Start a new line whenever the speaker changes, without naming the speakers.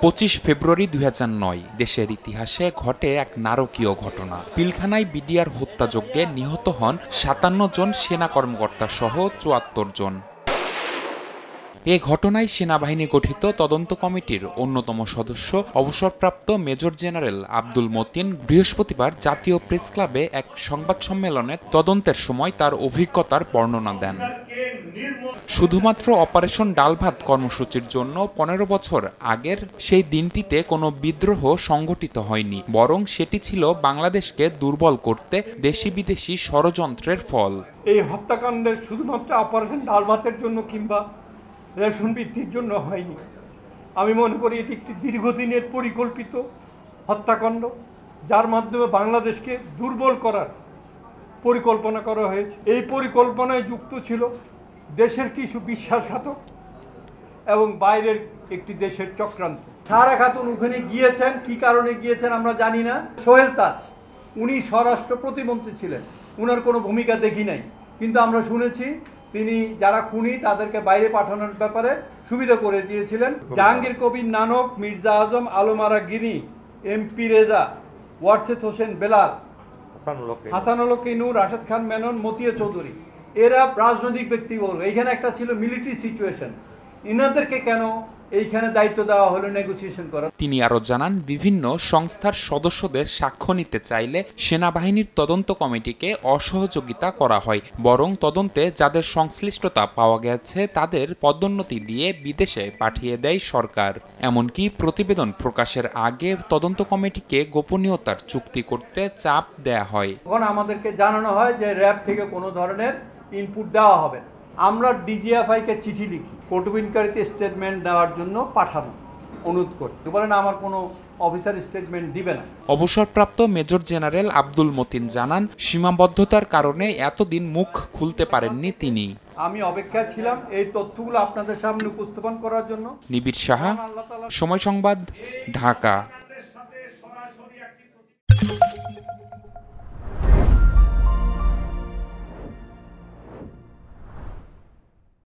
25 ফেব্রুয়ারি 2009 দেশের ইতিহাসে ঘটে এক নারকীয় ঘটনা। পিলখানায় বিডিআর হত্যাযজ্ঞে নিহত হন 57 জন সেনা কর্মকর্তা সহ 74 জন। এ ঘটনায় সেনাবাহিনী গঠিত তদন্ত কমিটির অন্যতম সদস্য অবসরপ্রাপ্ত মেজর জেনারেল আব্দুল মতিন বৃহস্পতিবার জাতীয় প্রেস ক্লাবে এক সংবাদ সম্মেলনে তদন্তের সময় তার অভিজ্ঞতার বর্ণনা দেন। শুধুমাত্র অপারেশন ডালভাত কর্মসূচির জন্য 15 বছর আগের সেই দিনটিতে কোনো বিদ্রোহ সংগঠিত হয়নি, বরং সেটি ছিল বাংলাদেশকে দুর্বল করতে দেশি বিদেশি ষড়যন্ত্রের ফল।
এই হত্যাকাণ্ডের শুধুমাত্র অপারেশন ডালভাতের জন্য কিংবা রেশন বৃদ্ধির জন্য হয়নি। আমি মনে করি এটি একটি দীর্ঘদিনের পরিকল্পিত হত্যাকাণ্ড, যার মাধ্যমে বাংলাদেশকে দুর্বল করার পরিকল্পনা করা হয়েছে। এই পরিকল্পনায় যুক্ত ছিল দেশের কিছু বিশ্বাসঘাতক এবং বাইরের একটি দেশের চক্রান্ত। সারা খাতুন ওখানে গিয়েছেন, কি কারণে গিয়েছেন আমরা জানি না। সোহেল তাজ উনি স্বরাষ্ট্র প্রতিমন্ত্রী ছিলেন, উনার কোনো ভূমিকা দেখি নাই, কিন্তু আমরা শুনেছি তিনি যারা খুনি তাদেরকে বাইরে পাঠানোর ব্যাপারে সুবিধা করে দিয়েছিলেন। জাহাঙ্গীর কবির নানক, মির্জা আজম, আলমারা গিনি, এমপি রেজা, ওয়ারসেদ হোসেন বেলাল, হাসানুল হক নূর, রাশেদ খান মেনন, মতিয়া চৌধুরী, এরা রাজনৈতিক ব্যক্তিবর্গ। এইখানে একটা ছিল মিলিটারি সিচুয়েশন, ইনাদেরকে কেন এইখানে দায়িত্ব দেওয়া হলো নেগোসিয়েশন করা?
তিনি আরো জানান, বিভিন্ন সংস্থার সদস্যদের সাক্ষ্য নিতে চাইলে সেনাবাহিনীর তদন্ত কমিটিকে অসহযোগিতা করা হয়, বরং তদন্তে যাদের সংশ্লিষ্টতা পাওয়া গেছে তাদের পদোন্নতি দিয়ে বিদেশে পাঠিয়ে দেয় সরকার। এমনকি প্রতিবেদন প্রকাশের আগে তদন্ত কমিটিকে গোপনীয়তার চুক্তি করতে চাপ দেয়া হয়।
তখন আমাদেরকে জানানো হয় যে র্যাব থেকে কোনো ধরনের ইনপুট দেওয়া হবে না। আমরা ডিজিএফআইকে চিঠি লিখি, কটুবিনকারীতে স্টেটমেন্ট দেওয়ার জন্য পাঠানো অনুরোধ করি, বলেন আমার কোনো অফিসার স্টেটমেন্ট দিবে না।
অবসরপ্রাপ্ত মেজর জেনারেল আব্দুল মতিন জানান, সীমাবদ্ধতার কারণে এতদিন মুখ খুলতে পারেননি তিনি।
আমি অপেক্ষায় ছিলাম এই তথ্যগুলো আপনাদের সামনে উপস্থাপন করার জন্য।
নিবিড় সাহা, সময় সংবাদ, ঢাকা।